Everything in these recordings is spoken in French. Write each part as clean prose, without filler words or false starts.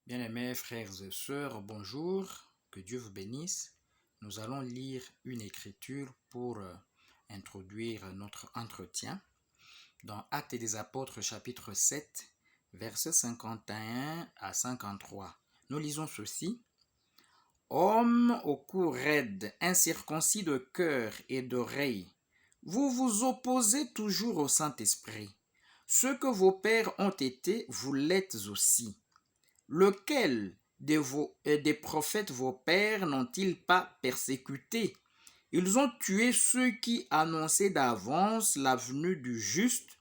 Bien-aimés frères et sœurs, bonjour, que Dieu vous bénisse. Nous allons lire une écriture pour introduire notre entretien. Dans Actes des Apôtres chapitre 7, versets 51 à 53. Nous lisons ceci. Hommes au cou raide, incirconcis de cœur et d'oreille, vous vous opposez toujours au Saint-Esprit. Ce que vos pères ont été, vous l'êtes aussi. Lequel des prophètes vos pères n'ont-ils pas persécuté? Ils ont tué ceux qui annonçaient d'avance la venue du juste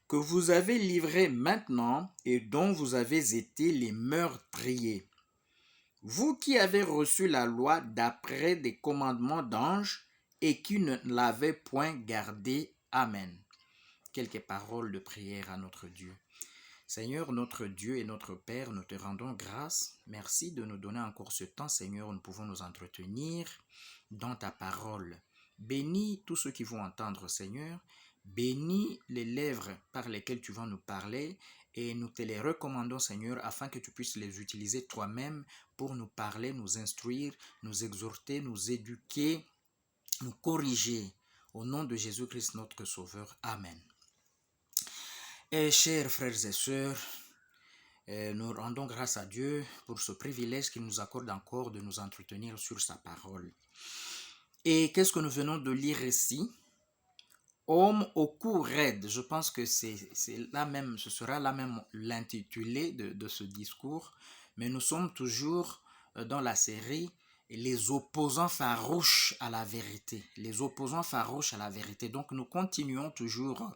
que vous avez livré maintenant et dont vous avez été les meurtriers. Vous qui avez reçu la loi d'après des commandements d'anges et qui ne l'avez point gardée. Amen. Quelques paroles de prière à notre Dieu. Seigneur, notre Dieu et notre Père, nous te rendons grâce. Merci de nous donner encore ce temps, Seigneur, où nous pouvons nous entretenir dans ta parole. Bénis tous ceux qui vont entendre, Seigneur. Bénis les lèvres par lesquelles tu vas nous parler et nous te les recommandons, Seigneur, afin que tu puisses les utiliser toi-même pour nous parler, nous instruire, nous exhorter, nous éduquer, nous corriger. Au nom de Jésus-Christ, notre Sauveur. Amen. Et chers frères et sœurs, nous rendons grâce à Dieu pour ce privilège qu'il nous accorde encore de nous entretenir sur sa parole. Et qu'est-ce que nous venons de lire ici? Homme au cou raide. Je pense que ce sera là même l'intitulé de ce discours. Mais nous sommes toujours dans la série les opposants farouches à la vérité. Les opposants farouches à la vérité. Donc nous continuons toujours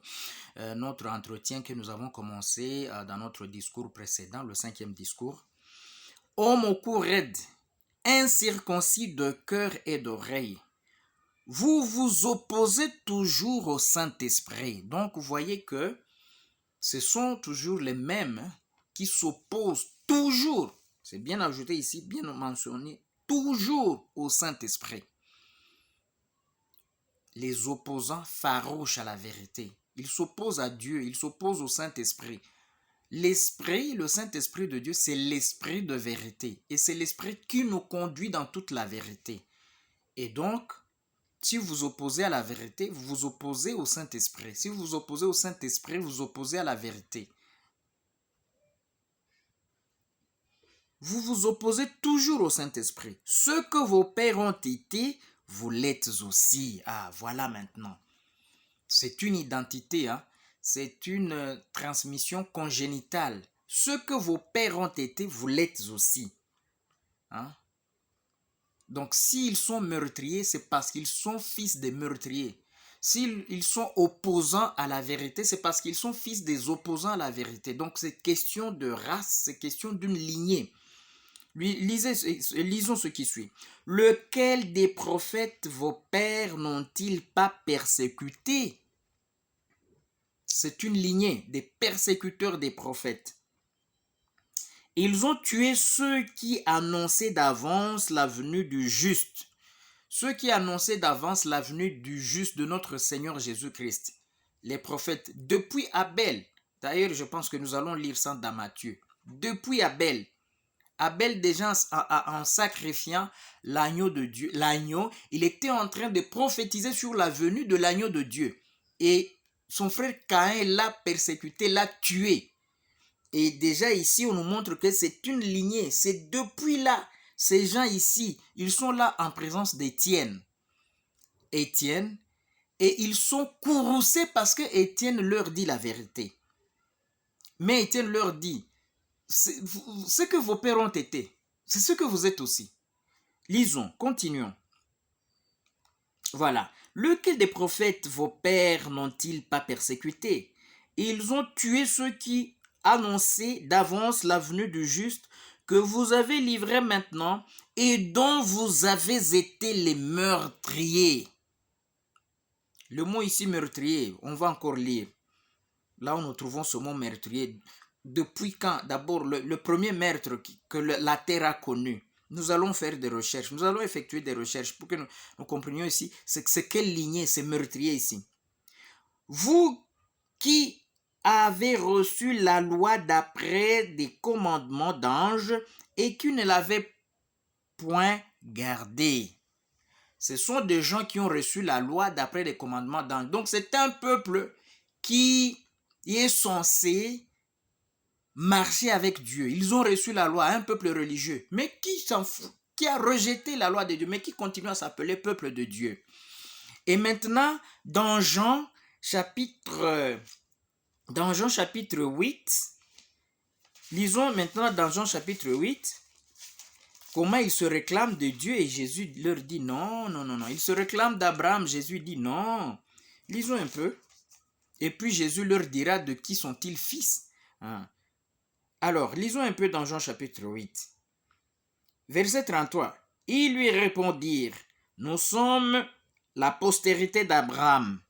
notre entretien que nous avons commencé dans notre discours précédent, le 5e discours. Homme au cou raide, incirconcis de cœur et d'oreille, vous vous opposez toujours au Saint-Esprit. Donc vous voyez que ce sont toujours les mêmes qui s'opposent toujours, c'est bien ajouté ici, bien mentionné, toujours au Saint-Esprit. Les opposants farouches à la vérité. Ils s'opposent à Dieu, ils s'opposent au Saint-Esprit. L'Esprit, le Saint-Esprit de Dieu, c'est l'Esprit de vérité. Et c'est l'Esprit qui nous conduit dans toute la vérité. Et donc, si vous vous opposez à la vérité, vous vous opposez au Saint-Esprit. Si vous vous opposez au Saint-Esprit, vous vous opposez à la vérité. Vous vous opposez toujours au Saint-Esprit. Ce que vos pères ont été, vous l'êtes aussi. Ah, voilà maintenant. C'est une identité, hein? C'est une transmission congénitale. Ce que vos pères ont été, vous l'êtes aussi. Hein? Donc, s'ils sont meurtriers, c'est parce qu'ils sont fils des meurtriers. S'ils sont opposants à la vérité, c'est parce qu'ils sont fils des opposants à la vérité. Donc, c'est question de race, c'est question d'une lignée. Lisons ce qui suit. Lequel des prophètes vos pères n'ont-ils pas persécuté? C'est une lignée des persécuteurs des prophètes. Ils ont tué ceux qui annonçaient d'avance la venue du juste. Ceux qui annonçaient d'avance la venue du juste de notre Seigneur Jésus-Christ. Les prophètes, depuis Abel. D'ailleurs, je pense que nous allons lire ça dans Matthieu. Depuis Abel. Abel déjà en sacrifiant l'agneau de Dieu. L'agneau, il était en train de prophétiser sur la venue de l'agneau de Dieu. Et son frère Caïn l'a persécuté, l'a tué. Et déjà ici, on nous montre que c'est une lignée. C'est depuis là, ces gens ici, ils sont là en présence d'Étienne. Étienne, et ils sont courroucés parce que Étienne leur dit la vérité. Mais Étienne leur dit, ce que vos pères ont été, c'est ce que vous êtes aussi. Lisons, continuons. Voilà. Lequel des prophètes vos pères n'ont-ils pas persécuté? Ils ont tué ceux qui annonçaient d'avance la venue du juste que vous avez livré maintenant et dont vous avez été les meurtriers. Le mot ici meurtrier, on va encore lire. Là où nous trouvons ce mot meurtrier. Depuis quand? D'abord, le premier meurtre que la terre a connu. Nous allons faire des recherches. Nous allons effectuer des recherches pour que nous comprenions ici c'est quelle lignée, c'est meurtrier ici. Vous qui avait reçu la loi d'après des commandements d'anges et qui ne l'avait point gardée. Ce sont des gens qui ont reçu la loi d'après les commandements d'anges. Donc c'est un peuple qui est censé marcher avec Dieu. Ils ont reçu la loi, un peuple religieux, mais qui s'en fout, qui a rejeté la loi de Dieu, mais qui continue à s'appeler peuple de Dieu. Et maintenant, dans Jean chapitre 8, lisons maintenant dans Jean chapitre 8, comment ils se réclament de Dieu et Jésus leur dit non, non, non, non. Ils se réclament d'Abraham, Jésus dit non. Lisons un peu. Et puis Jésus leur dira de qui sont-ils fils. Alors, lisons un peu dans Jean chapitre 8. Verset 33. Ils lui répondirent, nous sommes la postérité d'Abraham,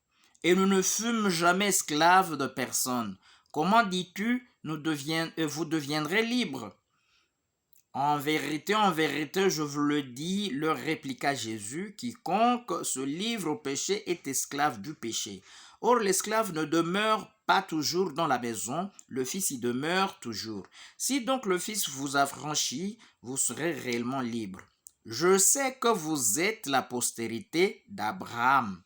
et nous ne fûmes jamais esclaves de personne. Comment dis-tu, vous deviendrez libres? En vérité, je vous le dis, leur répliqua Jésus, quiconque se livre au péché est esclave du péché. Or, l'esclave ne demeure pas toujours dans la maison, le Fils y demeure toujours. Si donc le Fils vous affranchit, vous serez réellement libre. Je sais que vous êtes la postérité d'Abraham.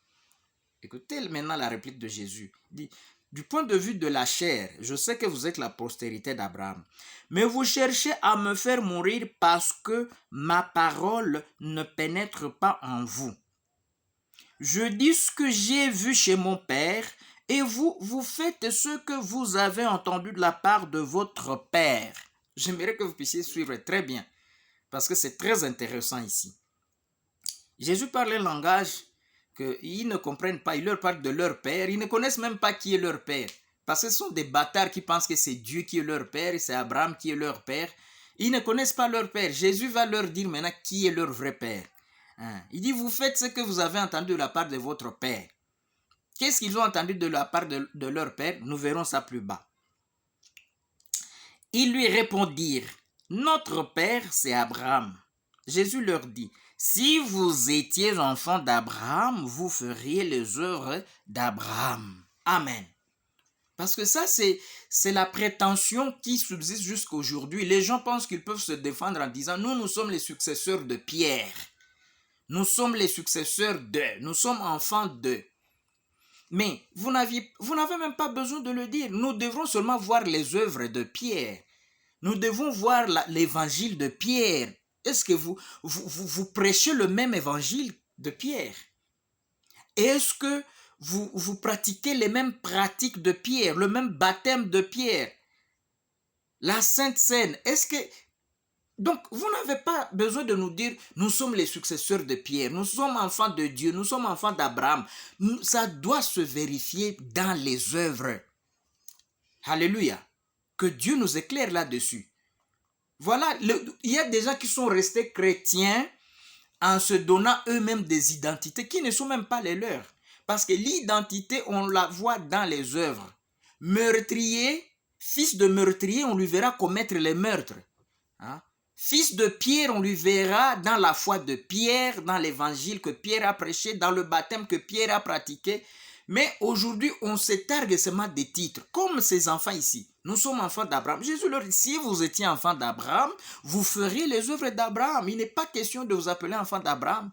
Écoutez maintenant la réplique de Jésus. Il dit, du point de vue de la chair, je sais que vous êtes la postérité d'Abraham. Mais vous cherchez à me faire mourir parce que ma parole ne pénètre pas en vous. Je dis ce que j'ai vu chez mon père, et vous faites ce que vous avez entendu de la part de votre père. J'aimerais que vous puissiez suivre très bien, parce que c'est très intéressant ici. Jésus parle un langage qu'ils ne comprennent pas, ils leur parlent de leur père, ils ne connaissent même pas qui est leur père. Parce que ce sont des bâtards qui pensent que c'est Dieu qui est leur père et c'est Abraham qui est leur père. Ils ne connaissent pas leur père. Jésus va leur dire maintenant qui est leur vrai père. Il dit, vous faites ce que vous avez entendu de la part de votre père. Qu'est-ce qu'ils ont entendu de la part de leur père? Nous verrons ça plus bas. Ils lui répondirent, notre père c'est Abraham. Jésus leur dit, si vous étiez enfants d'Abraham, vous feriez les œuvres d'Abraham. Amen. Parce que ça, c'est la prétention qui subsiste jusqu'à aujourd'hui. Les gens pensent qu'ils peuvent se défendre en disant, nous sommes les successeurs de Pierre. Nous sommes les successeurs d'eux. Nous sommes enfants d'eux. Mais vous n'avez même pas besoin de le dire. Nous devrons seulement voir les œuvres de Pierre. Nous devons voir l'évangile de Pierre. Est-ce que vous prêchez le même évangile de Pierre? Est-ce que vous pratiquez les mêmes pratiques de Pierre, le même baptême de Pierre? La Sainte Seine, est-ce que... Donc, vous n'avez pas besoin de nous dire, nous sommes les successeurs de Pierre, nous sommes enfants de Dieu, nous sommes enfants d'Abraham. Ça doit se vérifier dans les œuvres. Alléluia. Que Dieu nous éclaire là-dessus. Voilà, il y a des gens qui sont restés chrétiens en se donnant eux-mêmes des identités qui ne sont même pas les leurs. Parce que l'identité, on la voit dans les œuvres. Meurtrier, fils de meurtrier, on lui verra commettre les meurtres. Fils de Pierre, on lui verra dans la foi de Pierre, dans l'évangile que Pierre a prêché, dans le baptême que Pierre a pratiqué. Mais aujourd'hui, on se targue seulement des titres, comme ces enfants ici. Nous sommes enfants d'Abraham. Jésus leur dit, si vous étiez enfants d'Abraham, vous feriez les œuvres d'Abraham. Il n'est pas question de vous appeler enfants d'Abraham.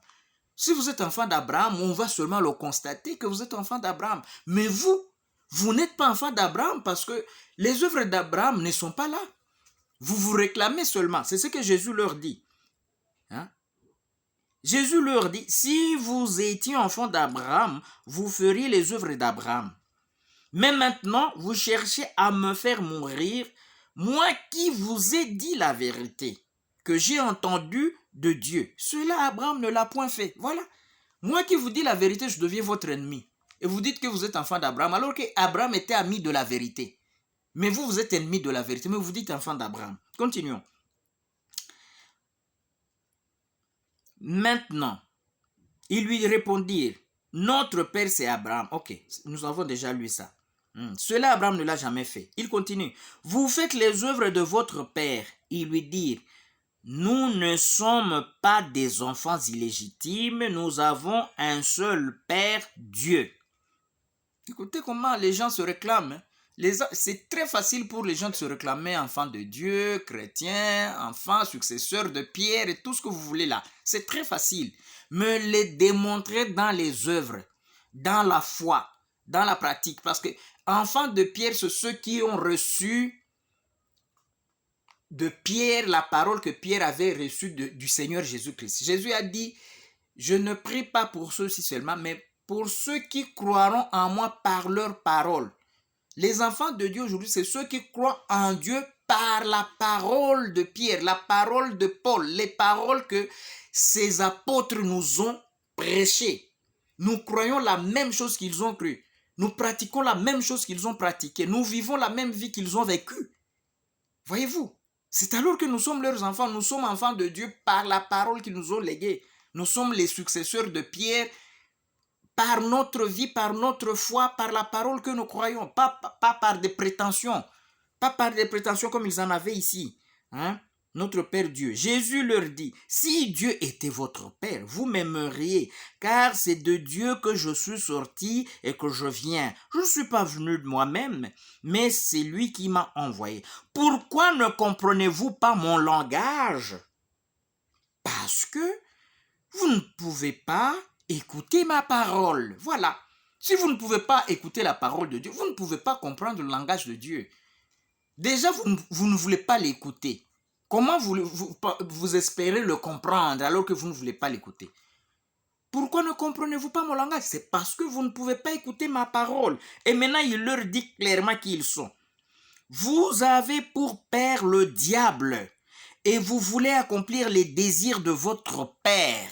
Si vous êtes enfant d'Abraham, on va seulement le constater que vous êtes enfant d'Abraham. Mais vous n'êtes pas enfant d'Abraham parce que les œuvres d'Abraham ne sont pas là. Vous vous réclamez seulement. C'est ce que Jésus leur dit. Jésus leur dit, si vous étiez enfant d'Abraham, vous feriez les œuvres d'Abraham. Mais maintenant, vous cherchez à me faire mourir, moi qui vous ai dit la vérité, que j'ai entendu de Dieu. Cela, Abraham ne l'a point fait. Voilà. Moi qui vous dis la vérité, je deviens votre ennemi. Et vous dites que vous êtes enfant d'Abraham, alors qu'Abraham était ami de la vérité. Mais vous êtes ennemi de la vérité, mais vous dites enfant d'Abraham. Continuons. Maintenant, ils lui répondirent, notre père c'est Abraham. Ok, nous avons déjà lu ça. Cela, Abraham ne l'a jamais fait. Il continue. Vous faites les œuvres de votre père. Ils lui dirent, nous ne sommes pas des enfants illégitimes, nous avons un seul Père, Dieu. Écoutez comment les gens se réclament. C'est très facile pour les gens de se réclamer enfants de Dieu, chrétiens, enfants, successeurs de Pierre et tout ce que vous voulez là. C'est très facile. Me les démontrer dans les œuvres, dans la foi, dans la pratique. Parce que enfants de Pierre, c'est ceux qui ont reçu de Pierre la parole que Pierre avait reçue du Seigneur Jésus-Christ. Jésus a dit, je ne prie pas pour ceux-ci seulement, mais pour ceux qui croiront en moi par leur parole. Les enfants de Dieu aujourd'hui, c'est ceux qui croient en Dieu par la parole de Pierre, la parole de Paul, les paroles que ces apôtres nous ont prêchées. Nous croyons la même chose qu'ils ont cru. Nous pratiquons la même chose qu'ils ont pratiquée. Nous vivons la même vie qu'ils ont vécue. Voyez-vous, c'est alors que nous sommes leurs enfants. Nous sommes enfants de Dieu par la parole qu'ils nous ont léguée. Nous sommes les successeurs de Pierre par notre vie, par notre foi, par la parole que nous croyons, pas par des prétentions, pas par des prétentions comme ils en avaient ici. Hein? Notre Père Dieu. Jésus leur dit, si Dieu était votre Père, vous m'aimeriez, car c'est de Dieu que je suis sorti et que je viens. Je ne suis pas venu de moi-même, mais c'est lui qui m'a envoyé. Pourquoi ne comprenez-vous pas mon langage? Parce que vous ne pouvez pas écoutez ma parole. Voilà. Si vous ne pouvez pas écouter la parole de Dieu, vous ne pouvez pas comprendre le langage de Dieu. Déjà, vous ne voulez pas l'écouter. Comment vous espérez le comprendre alors que vous ne voulez pas l'écouter? Pourquoi ne comprenez-vous pas mon langage? C'est parce que vous ne pouvez pas écouter ma parole. Et maintenant, il leur dit clairement qui ils sont. Vous avez pour père le diable et vous voulez accomplir les désirs de votre père.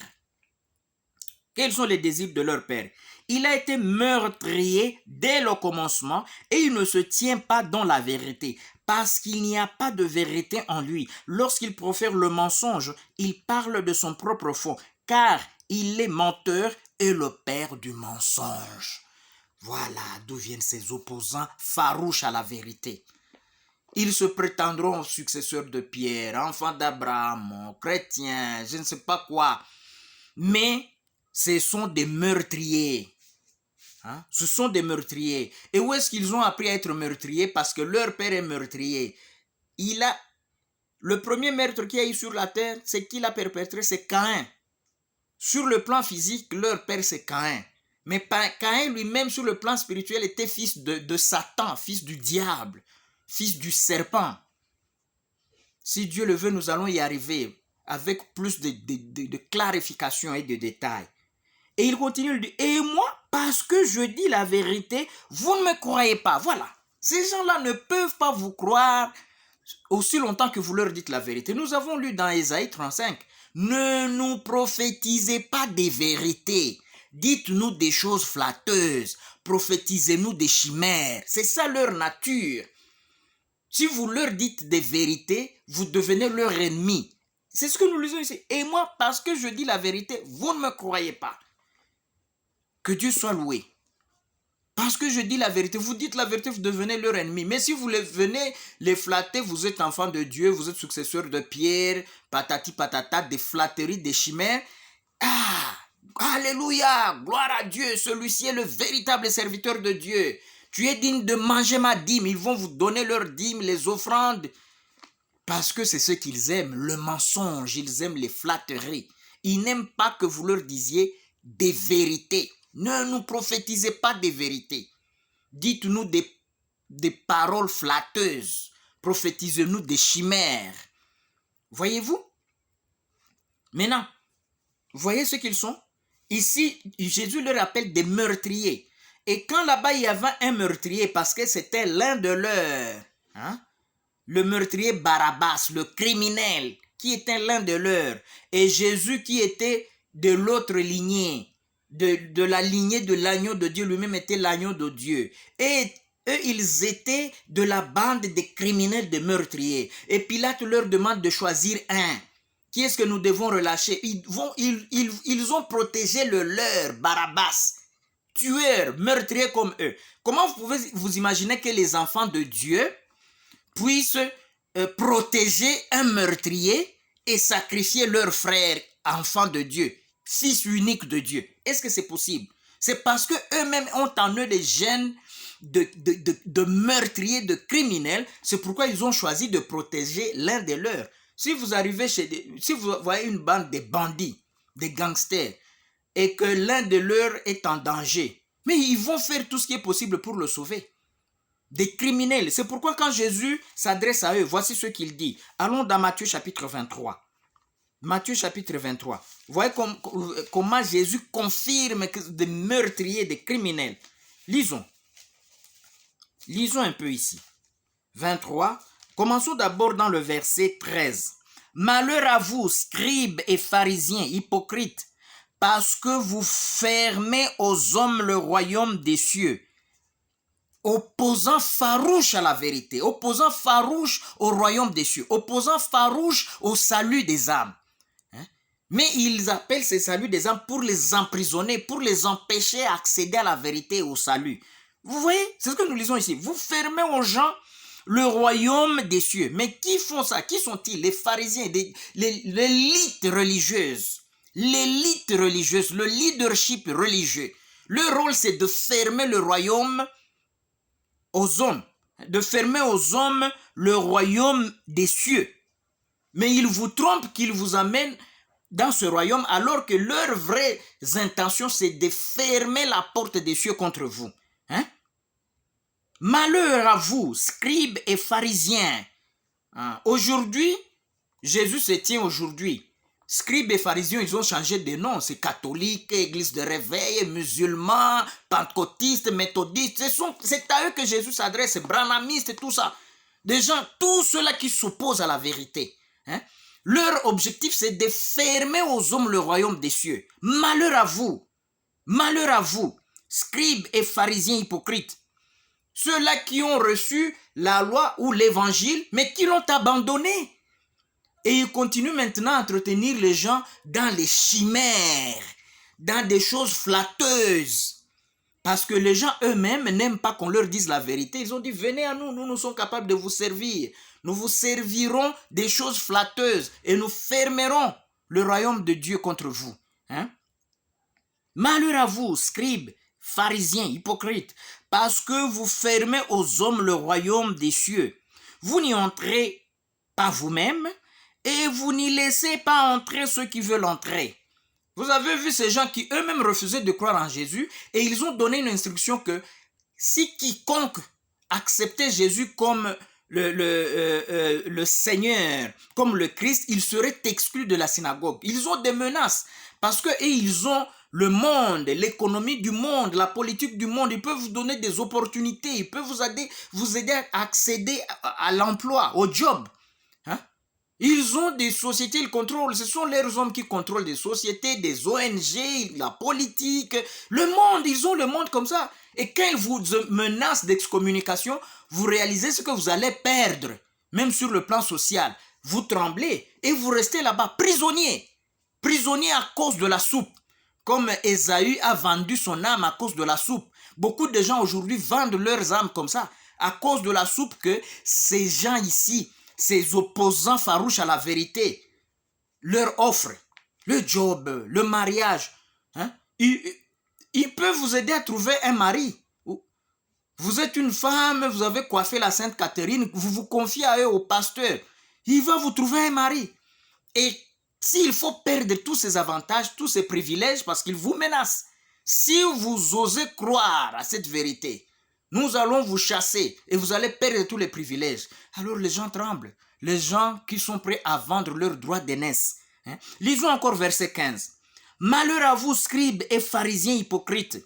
Quels sont les désirs de leur père? Il a été meurtrier dès le commencement et il ne se tient pas dans la vérité parce qu'il n'y a pas de vérité en lui. Lorsqu'il profère le mensonge, il parle de son propre fond car il est menteur et le père du mensonge. Voilà d'où viennent ces opposants farouches à la vérité. Ils se prétendront successeurs de Pierre, enfants d'Abraham, chrétiens, je ne sais pas quoi. Mais ce sont des meurtriers. Hein? Ce sont des meurtriers. Et où est-ce qu'ils ont appris à être meurtriers? Parce que leur père est meurtrier. Le premier meurtre qu'il y a eu sur la terre, c'est qui l'a perpétré? C'est Caïn. Sur le plan physique, leur père c'est Caïn. Mais Caïn lui-même sur le plan spirituel était fils de Satan, fils du diable, fils du serpent. Si Dieu le veut, nous allons y arriver avec plus de clarification et de détails. Et il continue, il dit, et moi, parce que je dis la vérité, vous ne me croyez pas. Voilà. Ces gens-là ne peuvent pas vous croire aussi longtemps que vous leur dites la vérité. Nous avons lu dans Ésaïe 35, ne nous prophétisez pas des vérités. Dites-nous des choses flatteuses. Prophétisez-nous des chimères. C'est ça leur nature. Si vous leur dites des vérités, vous devenez leur ennemi. C'est ce que nous lisons ici. Et moi, parce que je dis la vérité, vous ne me croyez pas. Que Dieu soit loué. Parce que je dis la vérité, vous dites la vérité, vous devenez leur ennemi. Mais si vous venez les flatter, vous êtes enfant de Dieu, vous êtes successeur de Pierre, patati patata, des flatteries, des chimères. Ah, alléluia, gloire à Dieu, celui-ci est le véritable serviteur de Dieu. Tu es digne de manger ma dîme, ils vont vous donner leur dîme, les offrandes. Parce que c'est ce qu'ils aiment, le mensonge, ils aiment les flatteries. Ils n'aiment pas que vous leur disiez des vérités. Ne nous prophétisez pas des vérités. Dites-nous des paroles flatteuses. Prophétisez-nous des chimères. Voyez-vous? Maintenant, voyez ce qu'ils sont? Ici, Jésus leur appelle des meurtriers. Et quand là-bas, il y avait un meurtrier, parce que c'était l'un de leurs, hein? Le meurtrier Barabbas, le criminel, qui était l'un de leurs. Et Jésus qui était de l'autre lignée. De la lignée de l'agneau de Dieu, lui-même était l'agneau de Dieu. Et eux, ils étaient de la bande des criminels, des meurtriers. Et Pilate leur demande de choisir un. Qui est-ce que nous devons relâcher? Ils ont protégé le leur, Barabbas, tueur, meurtrier comme eux. Comment vous pouvez vous imaginer que les enfants de Dieu puissent protéger un meurtrier et sacrifier leur frère, enfant de Dieu, fils unique de Dieu? Est-ce que c'est possible? C'est parce qu'eux-mêmes ont en eux des gènes de meurtriers, de criminels. C'est pourquoi ils ont choisi de protéger l'un des leurs. Si vous arrivez si vous voyez une bande de bandits, des gangsters, et que l'un de leurs est en danger, mais ils vont faire tout ce qui est possible pour le sauver. Des criminels. C'est pourquoi quand Jésus s'adresse à eux, voici ce qu'il dit. Allons dans Matthieu chapitre 23. Matthieu chapitre 23. Vous voyez comment Jésus confirme que des meurtriers, des criminels. Lisons. Lisons un peu ici. 23. Commençons d'abord dans le verset 13. Malheur à vous, scribes et pharisiens, hypocrites, parce que vous fermez aux hommes le royaume des cieux, opposant farouche à la vérité, opposant farouche au royaume des cieux, opposant farouche au salut des âmes. Mais ils appellent ces saluts des âmes pour les emprisonner, pour les empêcher d'accéder à la vérité et au salut. Vous voyez, c'est ce que nous lisons ici. Vous fermez aux gens le royaume des cieux. Mais qui font ça? Qui sont-ils? Les pharisiens, l'élite religieuse. L'élite religieuse, le leadership religieux. Leur rôle, c'est de fermer le royaume aux hommes. De fermer aux hommes le royaume des cieux. Mais ils vous trompent qu'ils vous amènent dans ce royaume alors que leurs vraies intentions, c'est de fermer la porte des cieux contre vous. Hein? Malheur à vous, scribes et pharisiens. Aujourd'hui, Jésus se tient aujourd'hui. Scribes et pharisiens, ils ont changé de nom. C'est catholique, église de réveil, musulmans, pentecôtistes, méthodistes. C'est à eux que Jésus s'adresse, branhamistes, tout ça. Des gens, tous ceux-là qui s'opposent à la vérité. Hein? Leur objectif, c'est de fermer aux hommes le royaume des cieux. Malheur à vous, scribes et pharisiens hypocrites. Ceux-là qui ont reçu la loi ou l'évangile, mais qui l'ont abandonné. Et ils continuent maintenant à entretenir les gens dans les chimères, dans des choses flatteuses. Parce que les gens eux-mêmes n'aiment pas qu'on leur dise la vérité. Ils ont dit, venez à nous, nous sommes capables de vous servir. Nous vous servirons des choses flatteuses et nous fermerons le royaume de Dieu contre vous. Hein? Malheur à vous, scribes, pharisiens, hypocrites, parce que vous fermez aux hommes le royaume des cieux. Vous n'y entrez pas vous-même et vous n'y laissez pas entrer ceux qui veulent entrer. Vous avez vu ces gens qui eux-mêmes refusaient de croire en Jésus et ils ont donné une instruction que si quiconque acceptait Jésus comme le Seigneur, comme le Christ, il serait exclu de la synagogue. Ils ont des menaces parce qu'ils ont le monde, l'économie du monde, la politique du monde. Ils peuvent vous donner des opportunités, ils peuvent vous aider à accéder à l'emploi, au job. Hein? Ils ont des sociétés, ils contrôlent. Ce sont leurs hommes qui contrôlent des sociétés, des ONG, la politique, le monde. Ils ont le monde comme ça. Et quand ils vous menacent d'excommunication, vous réalisez ce que vous allez perdre, même sur le plan social. Vous tremblez et vous restez là-bas, prisonnier. Prisonnier à cause de la soupe. Comme Ésaü a vendu son âme à cause de la soupe. Beaucoup de gens aujourd'hui vendent leurs âmes comme ça, à cause de la soupe que ces gens ici, ces opposants farouches à la vérité, leur offrent. Le job, le mariage. Hein? Ils peuvent vous aider à trouver un mari. Vous êtes une femme, vous avez coiffé la Sainte Catherine, vous vous confiez à eux, au pasteur. Il va vous trouver un mari. Et s'il faut perdre tous ces avantages, tous ces privilèges, parce qu'il vous menace, si vous osez croire à cette vérité, nous allons vous chasser et vous allez perdre tous les privilèges. Alors les gens tremblent. Les gens qui sont prêts à vendre leurs droits d'aînesse. Hein? Lisons encore verset 15. Malheur à vous, scribes et pharisiens hypocrites,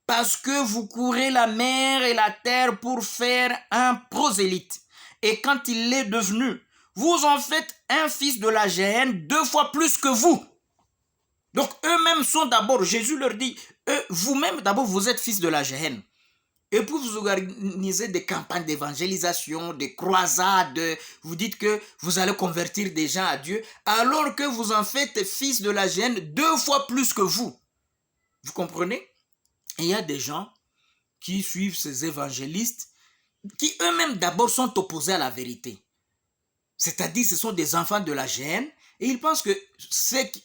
parce que vous courez la mer et la terre pour faire un prosélyte. Et quand il l'est devenu, vous en faites un fils de la géhenne 2 fois plus que vous. Donc eux-mêmes sont d'abord, Jésus leur dit, vous-même d'abord vous êtes fils de la géhenne. Et puis vous organisez des campagnes d'évangélisation, des croisades, vous dites que vous allez convertir des gens à Dieu, alors que vous en faites fils de la géhenne 2 fois plus que vous. Vous comprenez? Et il y a des gens qui suivent ces évangélistes qui eux-mêmes d'abord sont opposés à la vérité. C'est-à-dire ce sont des enfants de la géhenne et ils pensent que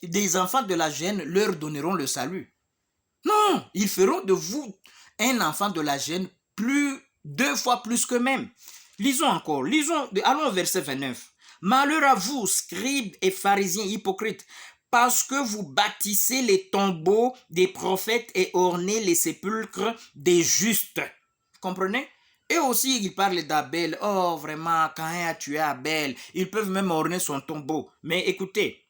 des enfants de la géhenne leur donneront le salut. Non, ils feront de vous un enfant de la gêne deux fois plus que même. Lisons encore, allons au verset 29. Malheur à vous, scribes et pharisiens hypocrites, parce que vous bâtissez les tombeaux des prophètes et ornez les sépulcres des justes. Comprenez? Et aussi, il parle d'Abel. Oh, vraiment, Caïn a tué Abel. Ils peuvent même orner son tombeau. Mais écoutez,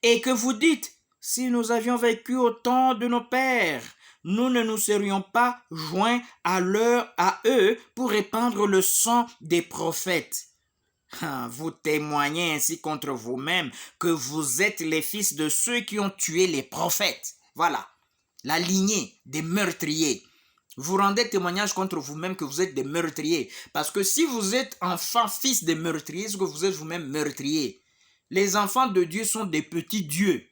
et que vous dites, si nous avions vécu au temps de nos pères, nous ne nous serions pas joints à eux pour répandre le sang des prophètes. Vous témoignez ainsi contre vous-même que vous êtes les fils de ceux qui ont tué les prophètes. Voilà, la lignée des meurtriers. Vous rendez témoignage contre vous-même que vous êtes des meurtriers. Parce que si vous êtes enfant, fils des meurtriers, c'est que vous êtes vous-même meurtriers. Les enfants de Dieu sont des petits dieux.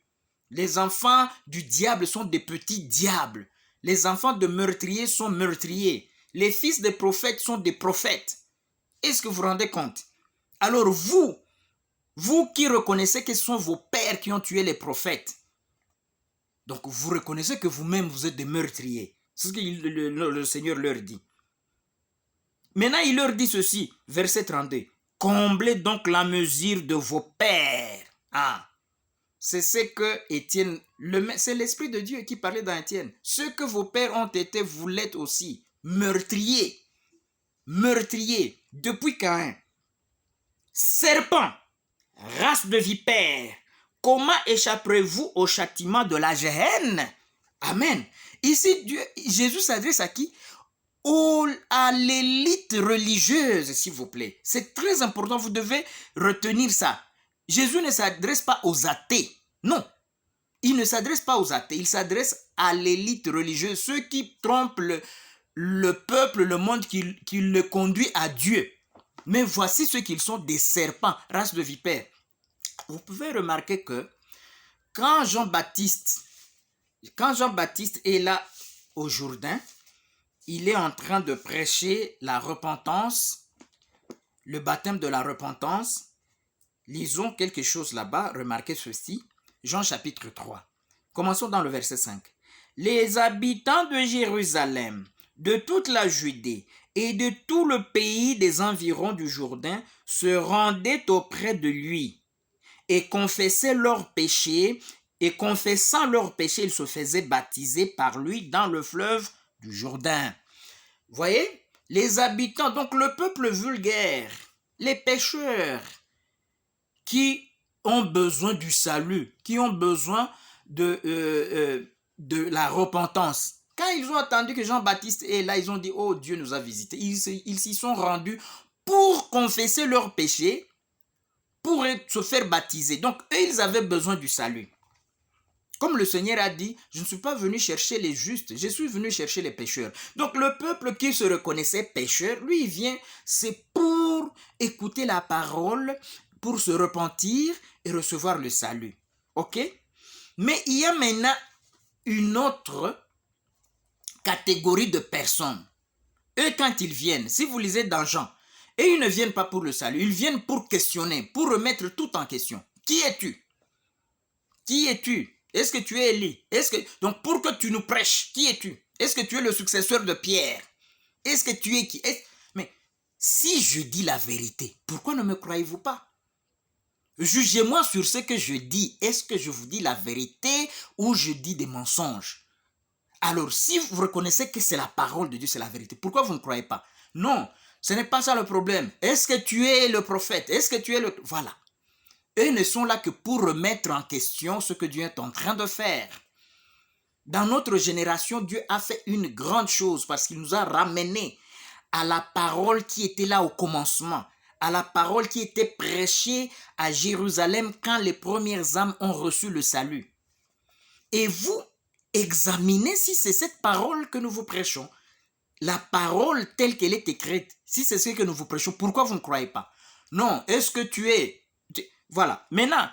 Les enfants du diable sont des petits diables. Les enfants de meurtriers sont meurtriers. Les fils des prophètes sont des prophètes. Est-ce que vous vous rendez compte? Alors vous qui reconnaissez que ce sont vos pères qui ont tué les prophètes, donc vous reconnaissez que vous-même vous êtes des meurtriers. C'est ce que le Seigneur leur dit. Maintenant, il leur dit ceci, verset 32. Comblez donc la mesure de vos pères. C'est ce que Étienne, c'est l'Esprit de Dieu qui parlait dans Étienne. Ce que vos pères ont été, vous l'êtes aussi. Meurtriers. Meurtriers. Depuis Caïn. Serpent, race de vipères, comment échapperez-vous au châtiment de la Géhenne? Amen. Ici, Jésus s'adresse à qui? À l'élite religieuse, s'il vous plaît. C'est très important, vous devez retenir ça. Jésus ne s'adresse pas aux athées. Non, il ne s'adresse pas aux athées, il s'adresse à l'élite religieuse, ceux qui trompent le peuple, le monde, qui le conduit à Dieu. Mais voici ceux qu'ils sont, des serpents, race de vipères. Vous pouvez remarquer que quand Jean-Baptiste est là au Jourdain, il est en train de prêcher la repentance, le baptême de la repentance. Lisons quelque chose là-bas, remarquez ceci. Jean chapitre 3. Commençons dans le verset 5. Les habitants de Jérusalem, de toute la Judée et de tout le pays des environs du Jourdain se rendaient auprès de lui et confessaient leurs péchés, et confessant leurs péchés, ils se faisaient baptiser par lui dans le fleuve du Jourdain. Voyez, les habitants, donc le peuple vulgaire, les pécheurs qui ont besoin du salut, qui ont besoin de la repentance. Quand ils ont entendu que Jean-Baptiste est là, ils ont dit, oh, Dieu nous a visités. Ils s'y sont rendus pour confesser leurs péchés, pour se faire baptiser. Donc, eux, ils avaient besoin du salut. Comme le Seigneur a dit, je ne suis pas venu chercher les justes, je suis venu chercher les pécheurs. Donc, le peuple qui se reconnaissait pécheur, lui, il vient, c'est pour écouter la parole, pour se repentir et recevoir le salut. Ok? Mais il y a maintenant une autre catégorie de personnes. Eux, quand ils viennent, si vous lisez dans Jean, et ils ne viennent pas pour le salut, ils viennent pour questionner, pour remettre tout en question. Qui es-tu? Qui es-tu? Est-ce que tu es Élie? Donc, pour que tu nous prêches, qui es-tu? Est-ce que tu es le successeur de Pierre? Est-ce que tu es qui? Mais si je dis la vérité, pourquoi ne me croyez-vous pas? Jugez-moi sur ce que je dis. Est-ce que je vous dis la vérité ou je dis des mensonges? Alors, si vous reconnaissez que c'est la parole de Dieu, c'est la vérité, pourquoi vous ne croyez pas? Non, ce n'est pas ça le problème. Est-ce que tu es le prophète? Est-ce que tu es le... Voilà. Eux ne sont là que pour remettre en question ce que Dieu est en train de faire. Dans notre génération, Dieu a fait une grande chose parce qu'il nous a ramenés à la parole qui était là au commencement, à la parole qui était prêchée à Jérusalem quand les premières âmes ont reçu le salut. Et vous, examinez si c'est cette parole que nous vous prêchons, la parole telle qu'elle est écrite, si c'est ce que nous vous prêchons, pourquoi vous ne croyez pas? Non, est-ce que tu es... Voilà. Maintenant,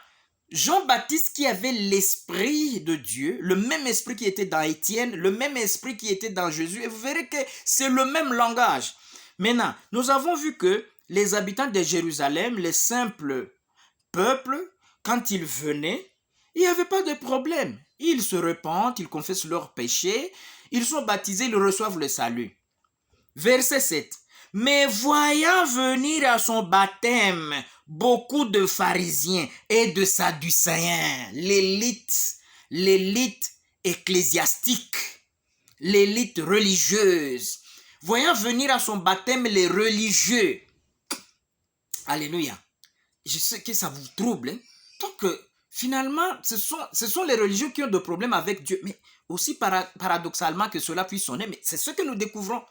Jean-Baptiste qui avait l'esprit de Dieu, le même esprit qui était dans Étienne, le même esprit qui était dans Jésus, et vous verrez que c'est le même langage. Maintenant, nous avons vu que les habitants de Jérusalem, les simples peuples, quand ils venaient, Il n'y avait pas de problème. Ils se repentent, ils confessent leurs péchés, ils sont baptisés, ils reçoivent le salut. Verset 7. Mais voyant venir à son baptême beaucoup de pharisiens et de sadducéens, l'élite ecclésiastique, l'élite religieuse, voyant venir à son baptême les religieux. Alléluia. Je sais que ça vous trouble. Donc, finalement, ce sont les religieux qui ont des problèmes avec Dieu. Mais aussi paradoxalement que cela puisse sonner, mais c'est ce que nous découvrons.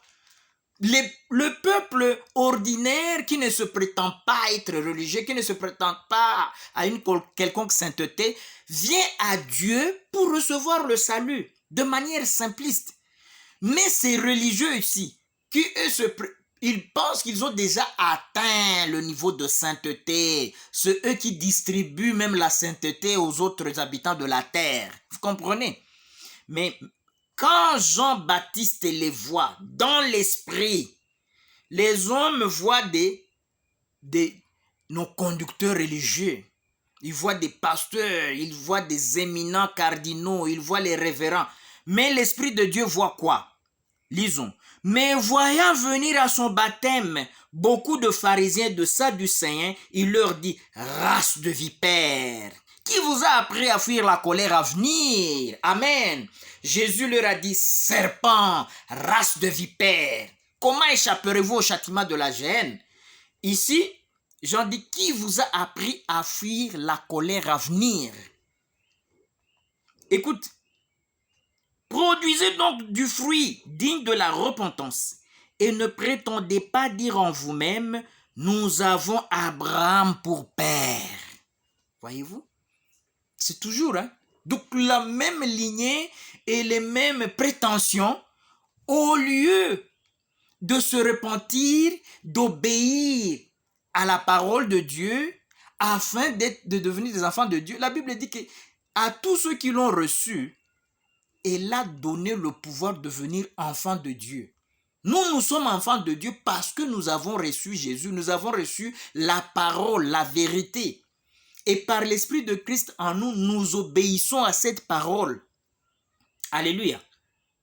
Le peuple ordinaire qui ne se prétend pas être religieux, qui ne se prétend pas à une quelconque sainteté, vient à Dieu pour recevoir le salut de manière simpliste. Mais ces religieux ici, qui eux ils pensent qu'ils ont déjà atteint le niveau de sainteté, c'est eux qui distribuent même la sainteté aux autres habitants de la terre. Vous comprenez? Mais quand Jean-Baptiste les voit dans l'esprit, les hommes voient nos conducteurs religieux, ils voient des pasteurs, ils voient des éminents cardinaux, ils voient les révérends. Mais l'Esprit de Dieu voit quoi? Lisons. Mais voyant venir à son baptême beaucoup de pharisiens de sadducéens, il leur dit, race de vipères, qui vous a appris à fuir la colère à venir? Amen. Jésus leur a dit, serpent, race de vipères, comment échapperez-vous au châtiment de la géhenne? Ici, Jean dit, qui vous a appris à fuir la colère à venir? Écoute, produisez donc du fruit digne de la repentance et ne prétendez pas dire en vous-même, nous avons Abraham pour père. Voyez-vous? C'est toujours, donc la même lignée et les mêmes prétentions, au lieu de se repentir, d'obéir à la parole de Dieu, afin de devenir des enfants de Dieu. La Bible dit que à tous ceux qui l'ont reçu, elle a donné le pouvoir de devenir enfants de Dieu. Nous sommes enfants de Dieu parce que nous avons reçu Jésus, nous avons reçu la parole, la vérité. Et par l'Esprit de Christ en nous, nous obéissons à cette parole. Alléluia.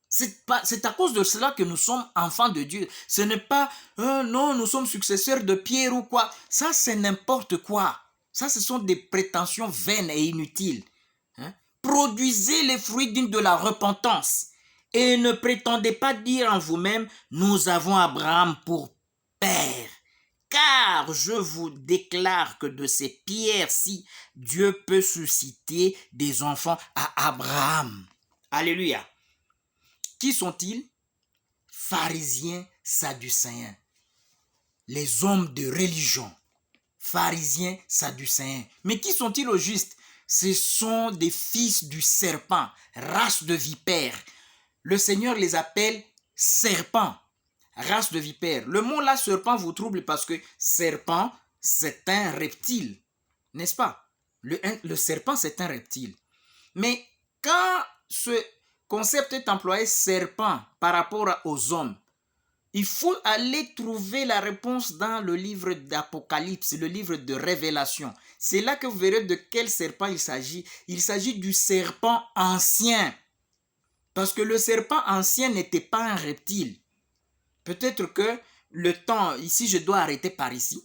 C'est à cause de cela que nous sommes enfants de Dieu. Ce n'est pas, non, nous sommes successeurs de Pierre ou quoi. Ça, c'est n'importe quoi. Ça, ce sont des prétentions vaines et inutiles. Produisez les fruits dignes de la repentance. Et ne prétendez pas dire en vous-même, nous avons Abraham pour père. Car je vous déclare que de ces pierres-ci, Dieu peut susciter des enfants à Abraham. Alléluia. Qui sont-ils? Pharisiens, sadducéens. Les hommes de religion. Pharisiens, sadducéens. Mais qui sont-ils au juste? Ce sont des fils du serpent, race de vipères. Le Seigneur les appelle serpents, race de vipères. Le mot là, serpent, vous trouble parce que serpent, c'est un reptile, n'est-ce pas? Le serpent, c'est un reptile. Mais quand ce concept est employé, serpent, par rapport aux hommes, il faut aller trouver la réponse dans le livre d'Apocalypse, le livre de Révélation. C'est là que vous verrez de quel serpent il s'agit. Il s'agit du serpent ancien. Parce que le serpent ancien n'était pas un reptile. Peut-être que le temps, ici je dois arrêter par ici.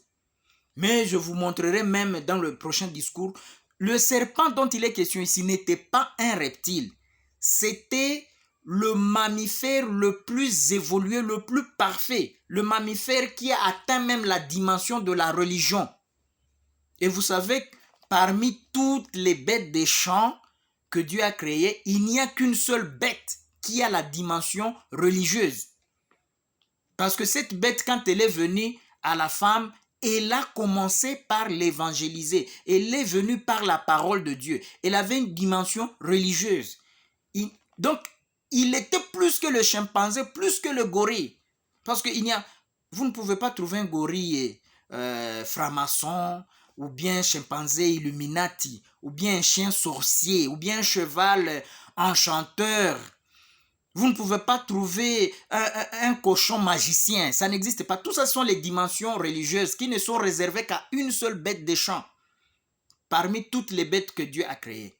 Mais je vous montrerai même dans le prochain discours. Le serpent dont il est question ici n'était pas un reptile. C'était le mammifère le plus évolué, le plus parfait. Le mammifère qui a atteint même la dimension de la religion. Et vous savez, parmi toutes les bêtes des champs que Dieu a créées, il n'y a qu'une seule bête qui a la dimension religieuse. Parce que cette bête, quand elle est venue à la femme, elle a commencé par l'évangéliser. Elle est venue par la parole de Dieu. Elle avait une dimension religieuse. Donc, il était plus que le chimpanzé, plus que le gorille. Parce que vous ne pouvez pas trouver un gorille franc-maçon, ou bien un chimpanzé Illuminati, ou bien un chien sorcier, ou bien un cheval enchanteur. Vous ne pouvez pas trouver un cochon magicien. Ça n'existe pas. Tout ça sont les dimensions religieuses qui ne sont réservées qu'à une seule bête des champs, parmi toutes les bêtes que Dieu a créées.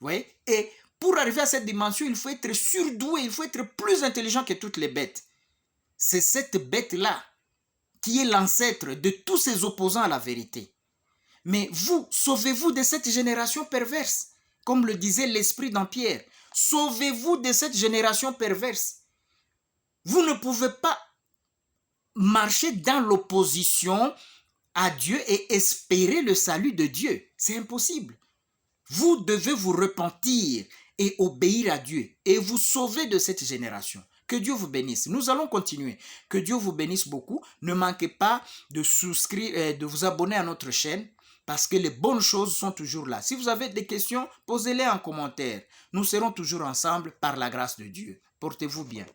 voyez? Et pour arriver à cette dimension, il faut être surdoué, il faut être plus intelligent que toutes les bêtes. C'est cette bête-là qui est l'ancêtre de tous ces opposants à la vérité. Mais vous, sauvez-vous de cette génération perverse. Comme le disait l'esprit dans Pierre, sauvez-vous de cette génération perverse. Vous ne pouvez pas marcher dans l'opposition à Dieu et espérer le salut de Dieu. C'est impossible. Vous devez vous repentir et obéir à Dieu et vous sauver de cette génération. Que Dieu vous bénisse. Nous allons continuer. Que Dieu vous bénisse beaucoup. Ne manquez pas de souscrire, de vous abonner à notre chaîne parce que les bonnes choses sont toujours là. Si vous avez des questions, posez-les en commentaire. Nous serons toujours ensemble par la grâce de Dieu. Portez-vous bien.